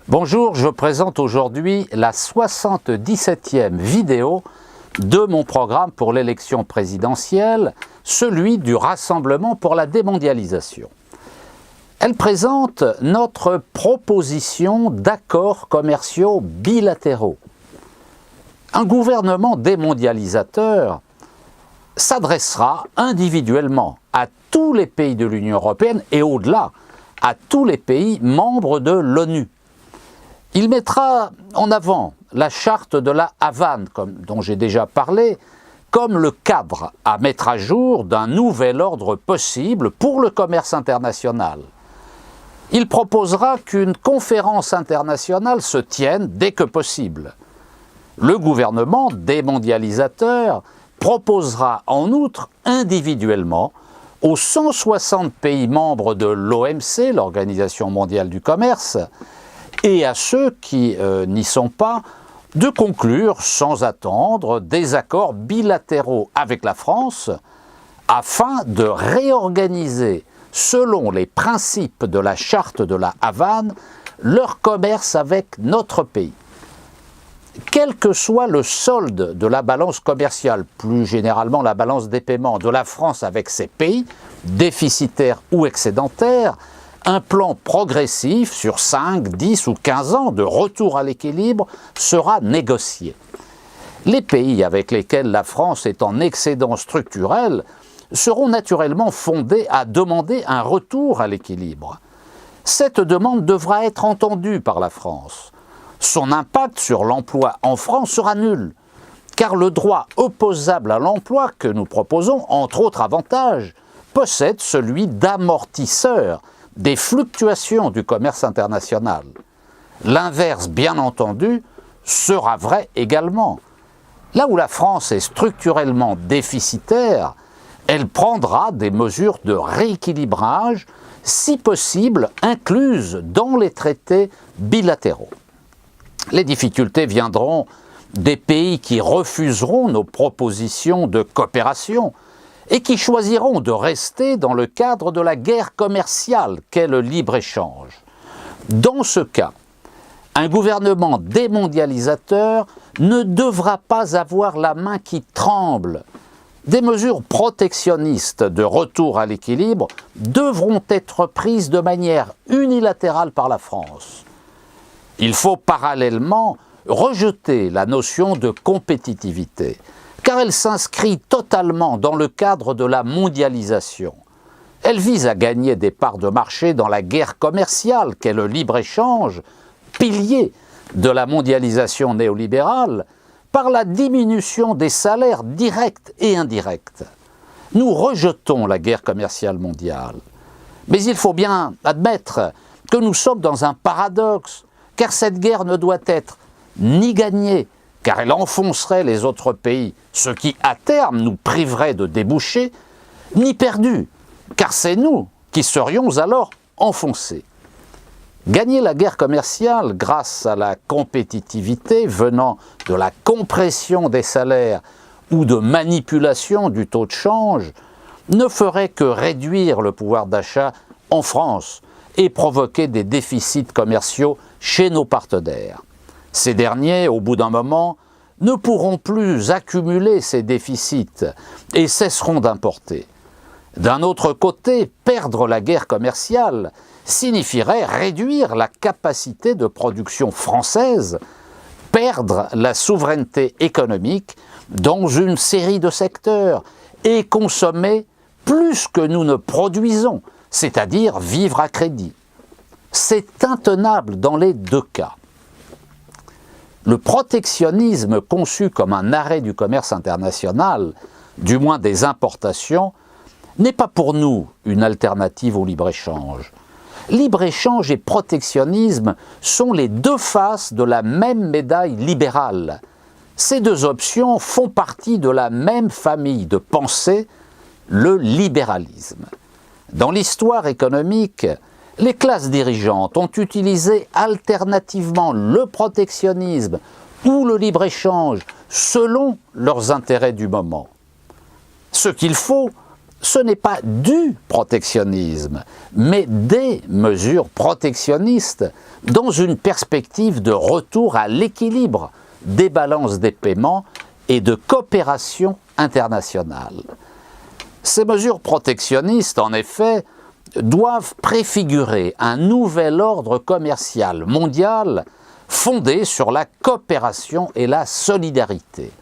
Bonjour, je présente aujourd'hui la 77e vidéo de mon programme pour l'élection présidentielle, celui du Rassemblement pour la démondialisation. Elle présente notre proposition d'accords commerciaux bilatéraux. Un gouvernement démondialisateur s'adressera individuellement à tous les pays de l'Union européenne et au-delà, à tous les pays membres de l'ONU. Il mettra en avant la charte de la Havane, dont j'ai déjà parlé, comme le cadre à mettre à jour d'un nouvel ordre possible pour le commerce international. Il proposera qu'une conférence internationale se tienne dès que possible. Le gouvernement démondialisateur proposera en outre individuellement aux 160 pays membres de l'OMC, l'Organisation mondiale du commerce, et à ceux qui n'y sont pas, de conclure sans attendre des accords bilatéraux avec la France afin de réorganiser, selon les principes de la charte de la Havane, leur commerce avec notre pays. Quel que soit le solde de la balance commerciale, plus généralement la balance des paiements de la France avec ces pays, déficitaires ou excédentaires, un plan progressif sur 5, 10 ou 15 ans de retour à l'équilibre sera négocié. Les pays avec lesquels la France est en excédent structurel seront naturellement fondés à demander un retour à l'équilibre. Cette demande devra être entendue par la France. Son impact sur l'emploi en France sera nul, car le droit opposable à l'emploi que nous proposons, entre autres avantages, possède celui d'amortisseur des fluctuations du commerce international. L'inverse, bien entendu, sera vrai également. Là où la France est structurellement déficitaire, elle prendra des mesures de rééquilibrage, si possible incluses dans les traités bilatéraux. Les difficultés viendront des pays qui refuseront nos propositions de coopération et qui choisiront de rester dans le cadre de la guerre commerciale qu'est le libre-échange. Dans ce cas, un gouvernement démondialisateur ne devra pas avoir la main qui tremble. Des mesures protectionnistes de retour à l'équilibre devront être prises de manière unilatérale par la France. Il faut parallèlement rejeter la notion de compétitivité, car elle s'inscrit totalement dans le cadre de la mondialisation. Elle vise à gagner des parts de marché dans la guerre commerciale qu'est le libre-échange, pilier de la mondialisation néolibérale, par la diminution des salaires directs et indirects. Nous rejetons la guerre commerciale mondiale. Mais il faut bien admettre que nous sommes dans un paradoxe, car cette guerre ne doit être ni gagnée, car elle enfoncerait les autres pays, ce qui à terme nous priverait de débouchés, ni perdue, car c'est nous qui serions alors enfoncés. Gagner la guerre commerciale grâce à la compétitivité venant de la compression des salaires ou de manipulation du taux de change ne ferait que réduire le pouvoir d'achat en France et provoquer des déficits commerciaux chez nos partenaires. Ces derniers, au bout d'un moment, ne pourront plus accumuler ces déficits et cesseront d'importer. D'un autre côté, perdre la guerre commerciale signifierait réduire la capacité de production française, perdre la souveraineté économique dans une série de secteurs et consommer plus que nous ne produisons, c'est-à-dire vivre à crédit. C'est intenable dans les deux cas. Le protectionnisme conçu comme un arrêt du commerce international, du moins des importations, n'est pas pour nous une alternative au libre-échange. Libre-échange et protectionnisme sont les deux faces de la même médaille libérale. Ces deux options font partie de la même famille de pensée, le libéralisme. Dans l'histoire économique, les classes dirigeantes ont utilisé alternativement le protectionnisme ou le libre-échange selon leurs intérêts du moment. Ce qu'il faut, ce n'est pas du protectionnisme, mais des mesures protectionnistes dans une perspective de retour à l'équilibre des balances des paiements et de coopération internationale. Ces mesures protectionnistes, en effet, doivent préfigurer un nouvel ordre commercial mondial fondé sur la coopération et la solidarité.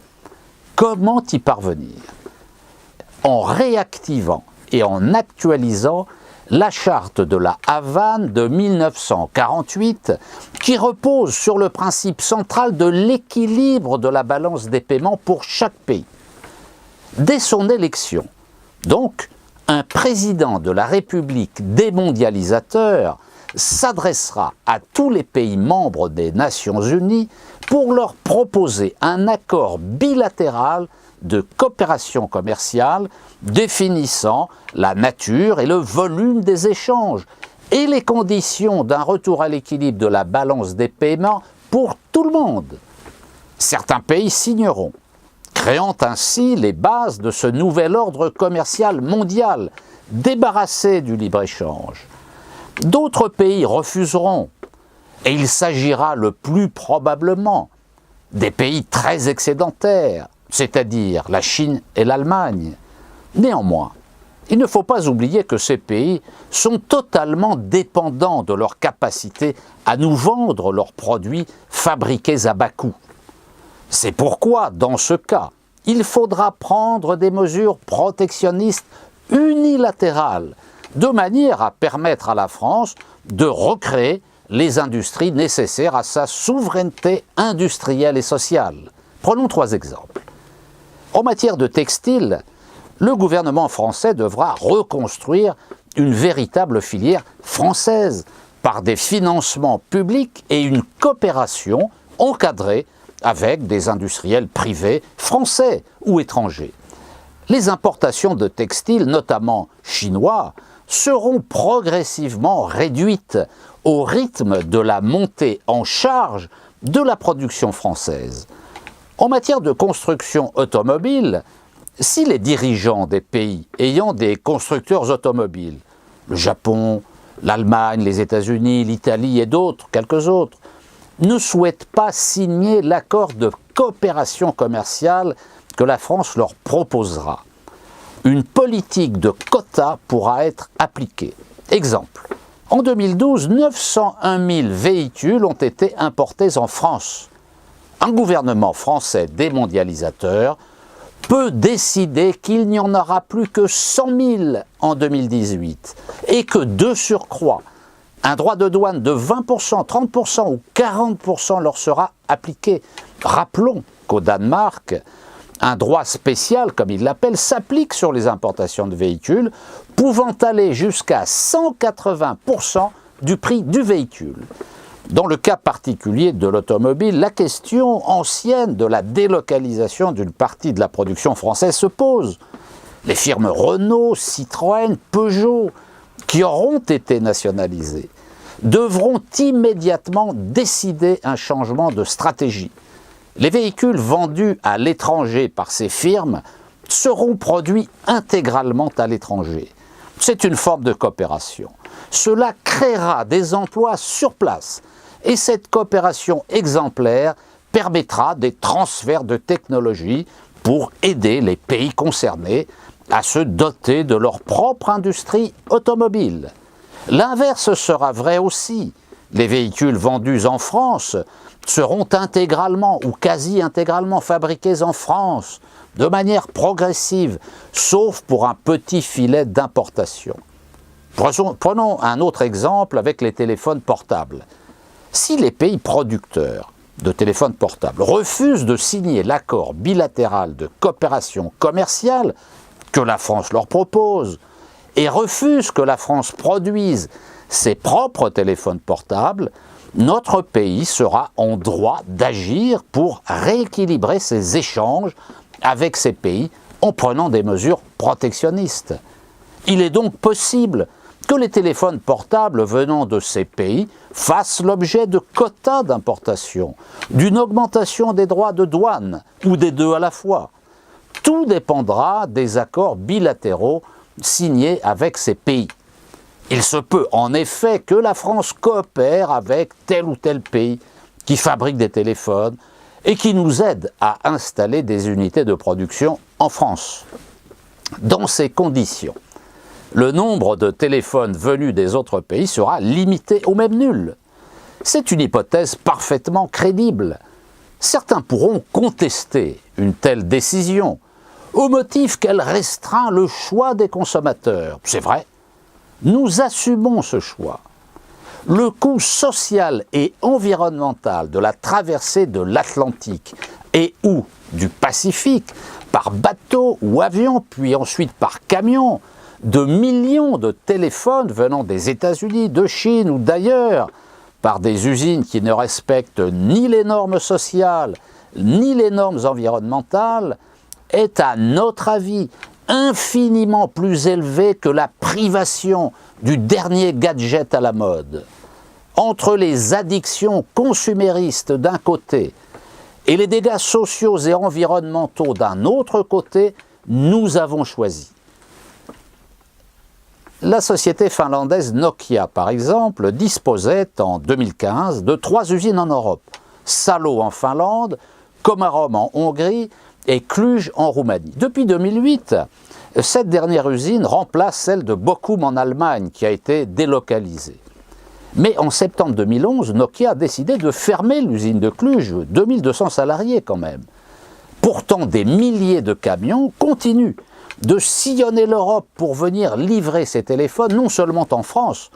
Comment y parvenir? En réactivant et en actualisant la charte de la Havane de 1948 qui repose sur le principe central de l'équilibre de la balance des paiements pour chaque pays. Dès son élection, donc, un président de la République démondialisateur s'adressera à tous les pays membres des Nations Unies pour leur proposer un accord bilatéral de coopération commerciale définissant la nature et le volume des échanges et les conditions d'un retour à l'équilibre de la balance des paiements pour tout le monde. Certains pays signeront, créant ainsi les bases de ce nouvel ordre commercial mondial débarrassé du libre-échange. D'autres pays refuseront, et il s'agira le plus probablement des pays très excédentaires, c'est-à-dire la Chine et l'Allemagne. Néanmoins, il ne faut pas oublier que ces pays sont totalement dépendants de leur capacité à nous vendre leurs produits fabriqués à bas coût. C'est pourquoi, dans ce cas, il faudra prendre des mesures protectionnistes unilatérales, de manière à permettre à la France de recréer les industries nécessaires à sa souveraineté industrielle et sociale. Prenons 3 exemples. En matière de textile, le gouvernement français devra reconstruire une véritable filière française par des financements publics et une coopération encadrée avec des industriels privés français ou étrangers. Les importations de textiles, notamment chinois, seront progressivement réduites au rythme de la montée en charge de la production française. En matière de construction automobile, si les dirigeants des pays ayant des constructeurs automobiles, le Japon, l'Allemagne, les États-Unis, l'Italie et d'autres, quelques autres, ne souhaitent pas signer l'accord de coopération commerciale que la France leur proposera, une politique de quotas pourra être appliquée. Exemple, en 2012, 901 000 véhicules ont été importés en France. Un gouvernement français démondialisateur peut décider qu'il n'y en aura plus que 100 000 en 2018 et que, de surcroît, un droit de douane de 20%, 30% ou 40% leur sera appliqué. Rappelons qu'au Danemark, un droit spécial, comme il l'appelle, s'applique sur les importations de véhicules, pouvant aller jusqu'à 180% du prix du véhicule. Dans le cas particulier de l'automobile, la question ancienne de la délocalisation d'une partie de la production française se pose. Les firmes Renault, Citroën, Peugeot, qui auront été nationalisées, devront immédiatement décider un changement de stratégie. Les véhicules vendus à l'étranger par ces firmes seront produits intégralement à l'étranger. C'est une forme de coopération. Cela créera des emplois sur place et cette coopération exemplaire permettra des transferts de technologie pour aider les pays concernés à se doter de leur propre industrie automobile. L'inverse sera vrai aussi. Les véhicules vendus en France seront intégralement ou quasi intégralement fabriqués en France, de manière progressive, sauf pour un petit filet d'importation. Prenons un autre exemple avec les téléphones portables. Si les pays producteurs de téléphones portables refusent de signer l'accord bilatéral de coopération commerciale que la France leur propose et refusent que la France produise ses propres téléphones portables, notre pays sera en droit d'agir pour rééquilibrer ses échanges avec ces pays en prenant des mesures protectionnistes. Il est donc possible que les téléphones portables venant de ces pays fassent l'objet de quotas d'importation, d'une augmentation des droits de douane ou des deux à la fois. Tout dépendra des accords bilatéraux signés avec ces pays. Il se peut en effet que la France coopère avec tel ou tel pays qui fabrique des téléphones et qui nous aide à installer des unités de production en France. Dans ces conditions, le nombre de téléphones venus des autres pays sera limité ou même nul. C'est une hypothèse parfaitement crédible. Certains pourront contester une telle décision au motif qu'elle restreint le choix des consommateurs. C'est vrai, nous assumons ce choix. Le coût social et environnemental de la traversée de l'Atlantique et ou du Pacifique, par bateau ou avion, puis ensuite par camion, de millions de téléphones venant des États-Unis, de Chine ou d'ailleurs, par des usines qui ne respectent ni les normes sociales, ni les normes environnementales, est à notre avis infiniment plus élevé que la privation du dernier gadget à la mode. Entre les addictions consuméristes d'un côté et les dégâts sociaux et environnementaux d'un autre côté, nous avons choisi. La société finlandaise Nokia, par exemple, disposait en 2015 de 3 usines en Europe. Salo en Finlande, Komárom en Hongrie et Cluj en Roumanie. Depuis 2008, cette dernière usine remplace celle de Bochum en Allemagne, qui a été délocalisée. Mais en septembre 2011, Nokia a décidé de fermer l'usine de Cluj, 2200 salariés quand même. Pourtant, des milliers de camions continuent de sillonner l'Europe pour venir livrer ces téléphones, non seulement en France,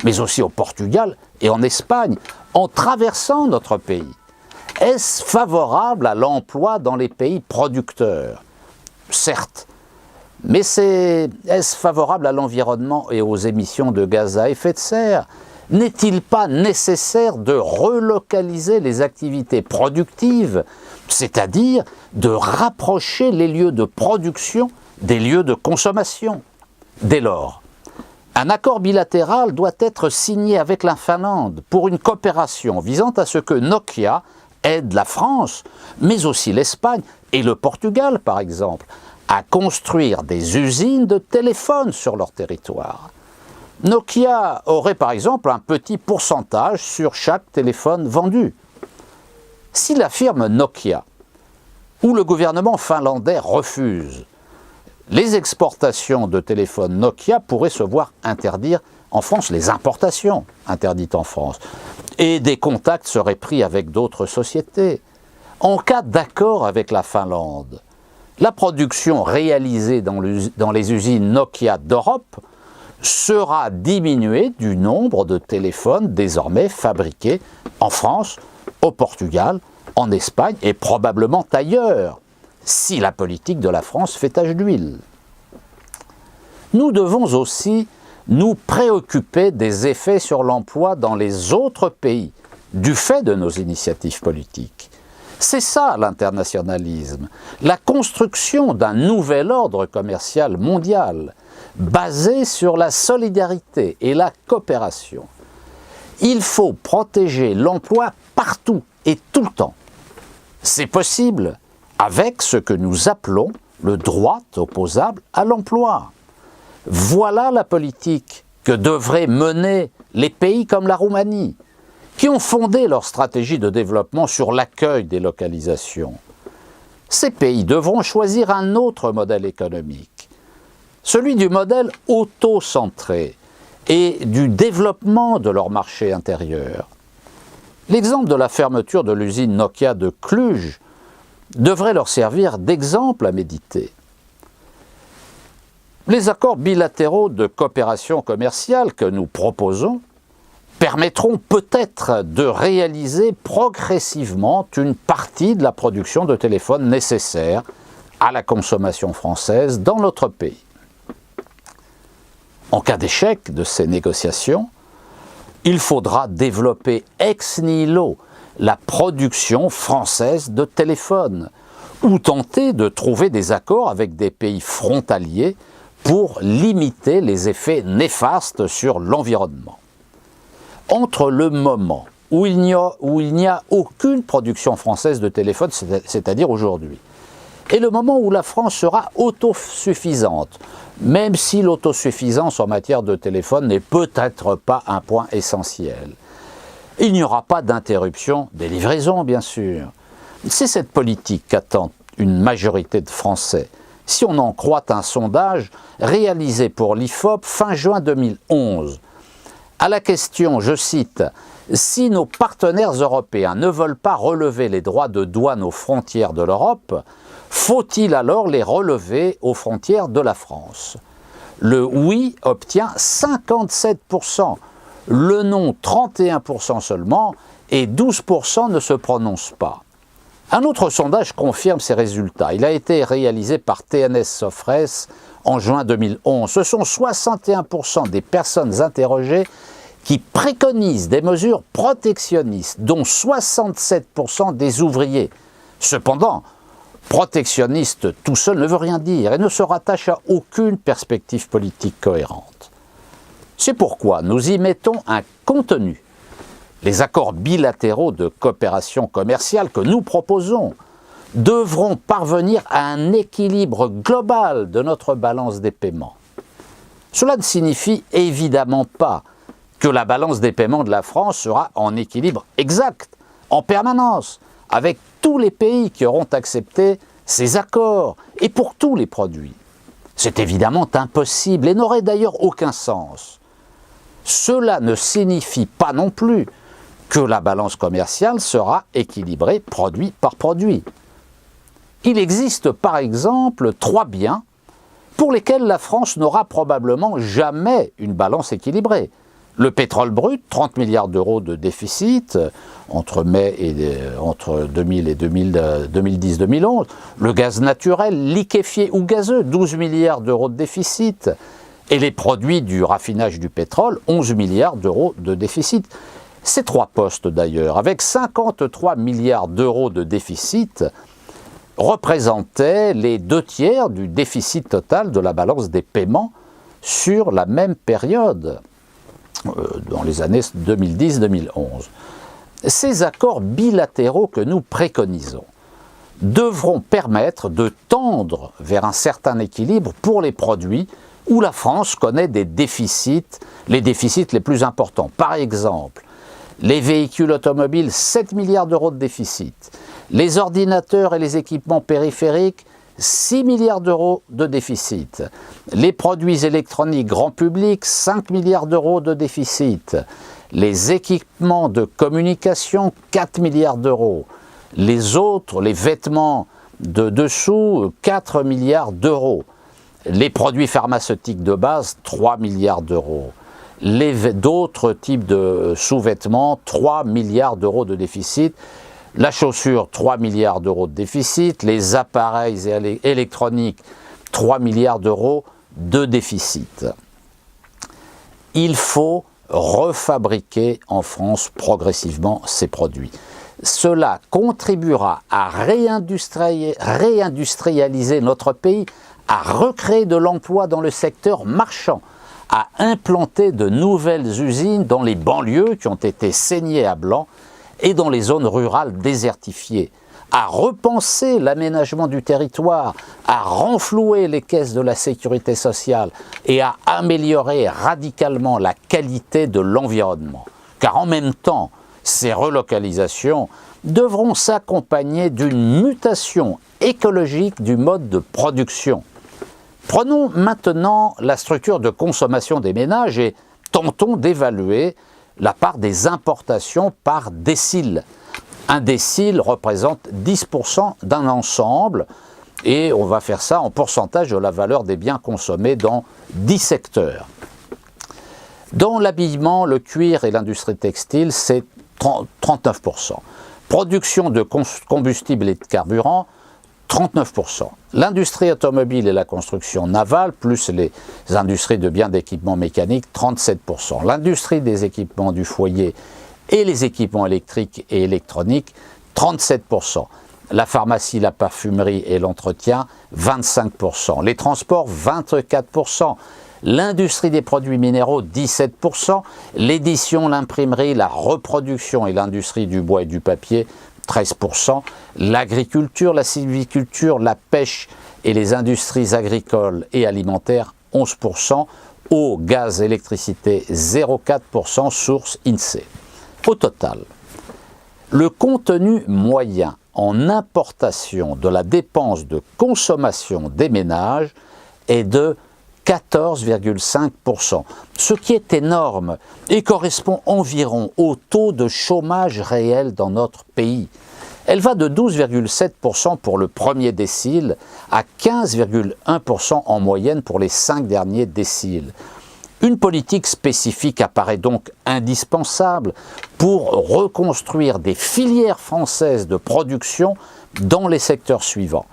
mais aussi au Portugal et en Espagne, en traversant notre pays. Est-ce favorable à l'emploi dans les pays producteurs? Certes. Mais est-ce favorable à l'environnement et aux émissions de gaz à effet de serre? N'est-il pas nécessaire de relocaliser les activités productives, c'est-à-dire de rapprocher les lieux de production des lieux de consommation? Dès lors, un accord bilatéral doit être signé avec la Finlande pour une coopération visant à ce que Nokia aide la France, mais aussi l'Espagne et le Portugal, par exemple, à construire des usines de téléphones sur leur territoire. Nokia aurait par exemple un petit pourcentage sur chaque téléphone vendu. Si la firme Nokia ou le gouvernement finlandais refuse, les exportations de téléphones Nokia pourraient se voir interdire en France, les importations interdites en France, et des contacts seraient pris avec d'autres sociétés. En cas d'accord avec la Finlande, la production réalisée dans les usines Nokia d'Europe sera diminuée du nombre de téléphones désormais fabriqués en France, au Portugal, en Espagne et probablement ailleurs, si la politique de la France fait tache d'huile. Nous devons aussi nous préoccuper des effets sur l'emploi dans les autres pays, du fait de nos initiatives politiques. C'est ça l'internationalisme, la construction d'un nouvel ordre commercial mondial, basé sur la solidarité et la coopération. Il faut protéger l'emploi partout et tout le temps. C'est possible avec ce que nous appelons le droit opposable à l'emploi. Voilà la politique que devraient mener les pays comme la Roumanie, qui ont fondé leur stratégie de développement sur l'accueil des localisations. Ces pays devront choisir un autre modèle économique, celui du modèle auto-centré et du développement de leur marché intérieur. L'exemple de la fermeture de l'usine Nokia de Cluj devrait leur servir d'exemple à méditer. Les accords bilatéraux de coopération commerciale que nous proposons permettront peut-être de réaliser progressivement une partie de la production de téléphones nécessaire à la consommation française dans notre pays. En cas d'échec de ces négociations, il faudra développer ex nihilo la production française de téléphones ou tenter de trouver des accords avec des pays frontaliers pour limiter les effets néfastes sur l'environnement. Entre le moment où il n'y a aucune production française de téléphones, c'est-à-dire aujourd'hui, est le moment où la France sera autosuffisante, même si l'autosuffisance en matière de téléphone n'est peut-être pas un point essentiel. Il n'y aura pas d'interruption des livraisons, bien sûr. C'est cette politique qu'attend une majorité de Français, si on en croit un sondage réalisé pour l'IFOP fin juin 2011. À la question, je cite, « Si nos partenaires européens ne veulent pas relever les droits de douane aux frontières de l'Europe, faut-il alors les relever aux frontières de la France ?» Le oui obtient 57%, le non 31% seulement, et 12% ne se prononcent pas. Un autre sondage confirme ces résultats. Il a été réalisé par TNS Sofres en juin 2011. Ce sont 61% des personnes interrogées qui préconisent des mesures protectionnistes, dont 67% des ouvriers. Cependant, protectionniste tout seul ne veut rien dire et ne se rattache à aucune perspective politique cohérente. C'est pourquoi nous y mettons un contenu. Les accords bilatéraux de coopération commerciale que nous proposons devront parvenir à un équilibre global de notre balance des paiements. Cela ne signifie évidemment pas que la balance des paiements de la France sera en équilibre exact, en permanence, avec tous les pays qui auront accepté ces accords, et pour tous les produits. C'est évidemment impossible et n'aurait d'ailleurs aucun sens. Cela ne signifie pas non plus que la balance commerciale sera équilibrée produit par produit. Il existe par exemple 3 biens pour lesquels la France n'aura probablement jamais une balance équilibrée. Le pétrole brut, 30 milliards d'euros de déficit entre 2000 et 2010-2011. Le gaz naturel, liquéfié ou gazeux, 12 milliards d'euros de déficit. Et les produits du raffinage du pétrole, 11 milliards d'euros de déficit. Ces 3 postes d'ailleurs, avec 53 milliards d'euros de déficit, représentaient les 2/3 du déficit total de la balance des paiements sur la même période, dans les années 2010-2011. Ces accords bilatéraux que nous préconisons devront permettre de tendre vers un certain équilibre pour les produits où la France connaît des déficits, les déficits les plus importants. Par exemple, les véhicules automobiles, 7 milliards d'euros de déficit. Les ordinateurs et les équipements périphériques, 6 milliards d'euros de déficit. Les produits électroniques grand public, 5 milliards d'euros de déficit. Les équipements de communication, 4 milliards d'euros. Les autres, les vêtements de dessous, 4 milliards d'euros. Les produits pharmaceutiques de base, 3 milliards d'euros. D'autres types de sous-vêtements, 3 milliards d'euros de déficit. La chaussure, 3 milliards d'euros de déficit. Les appareils électroniques, 3 milliards d'euros de déficit. Il faut refabriquer en France progressivement ces produits. Cela contribuera à réindustrialiser notre pays, à recréer de l'emploi dans le secteur marchand, à implanter de nouvelles usines dans les banlieues qui ont été saignées à blanc et dans les zones rurales désertifiées, à repenser l'aménagement du territoire, à renflouer les caisses de la sécurité sociale et à améliorer radicalement la qualité de l'environnement. Car en même temps, ces relocalisations devront s'accompagner d'une mutation écologique du mode de production. Prenons maintenant la structure de consommation des ménages et tentons d'évaluer la part des importations par décile. Un décile représente 10% d'un ensemble et on va faire ça en pourcentage de la valeur des biens consommés dans 10 secteurs. Dans l'habillement, le cuir et l'industrie textile, c'est 39%. Production de combustible et de carburant, 39%. L'industrie automobile et la construction navale, plus les industries de biens d'équipement mécanique, 37%. L'industrie des équipements du foyer et les équipements électriques et électroniques, 37%. La pharmacie, la parfumerie et l'entretien, 25%. Les transports, 24%. L'industrie des produits minéraux, 17%. L'édition, l'imprimerie, la reproduction et l'industrie du bois et du papier, 13%, l'agriculture, la sylviculture, la pêche et les industries agricoles et alimentaires, 11%, eau, gaz, électricité, 0,4%, source INSEE. Au total, le contenu moyen en importation de la dépense de consommation des ménages est de 14,5%, ce qui est énorme et correspond environ au taux de chômage réel dans notre pays. Elle va de 12,7% pour le premier décile à 15,1% en moyenne pour les 5 derniers déciles. Une politique spécifique apparaît donc indispensable pour reconstruire des filières françaises de production dans les secteurs suivants: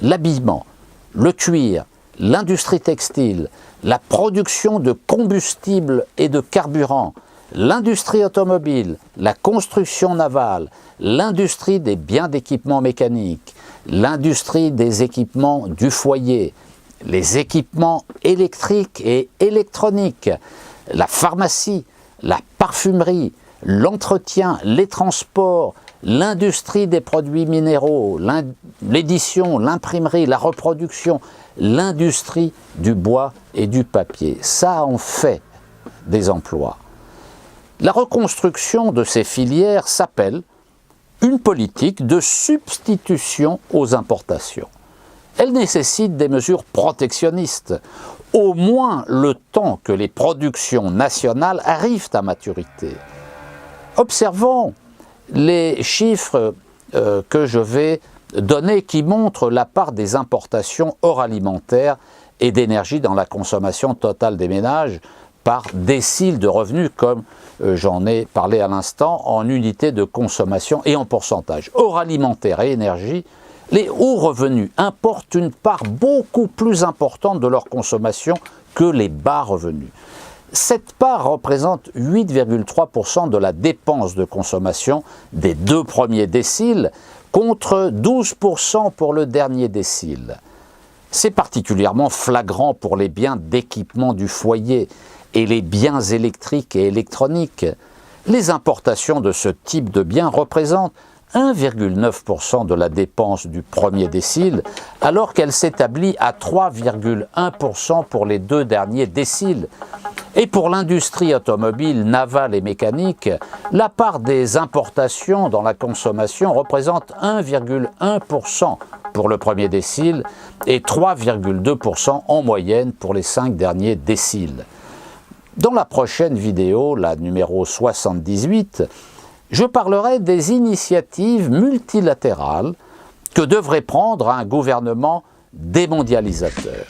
l'habillement, le cuir, l'industrie textile, la production de combustibles et de carburants, l'industrie automobile, la construction navale, l'industrie des biens d'équipement mécanique, l'industrie des équipements du foyer, les équipements électriques et électroniques, la pharmacie, la parfumerie, l'entretien, les transports, l'industrie des produits minéraux, l'édition, l'imprimerie, la reproduction, l'industrie du bois et du papier. Ça en fait des emplois. La reconstruction de ces filières s'appelle une politique de substitution aux importations. Elle nécessite des mesures protectionnistes, au moins le temps que les productions nationales arrivent à maturité. Observons les chiffres que je vais donner qui montrent la part des importations hors alimentaire et d'énergie dans la consommation totale des ménages par décile de revenus, comme j'en ai parlé à l'instant, en unités de consommation et en pourcentage. Hors alimentaire et énergie, les hauts revenus importent une part beaucoup plus importante de leur consommation que les bas revenus. Cette part représente 8,3% de la dépense de consommation des 2 premiers déciles, contre 12% pour le dernier décile. C'est particulièrement flagrant pour les biens d'équipement du foyer et les biens électriques et électroniques. Les importations de ce type de biens représentent 1,9% de la dépense du premier décile, alors qu'elle s'établit à 3,1% pour les 2 derniers déciles. Et pour l'industrie automobile, navale et mécanique, la part des importations dans la consommation représente 1,1% pour le premier décile et 3,2% en moyenne pour les 5 derniers déciles. Dans la prochaine vidéo, la numéro 78, je parlerai des initiatives multilatérales que devrait prendre un gouvernement démondialisateur.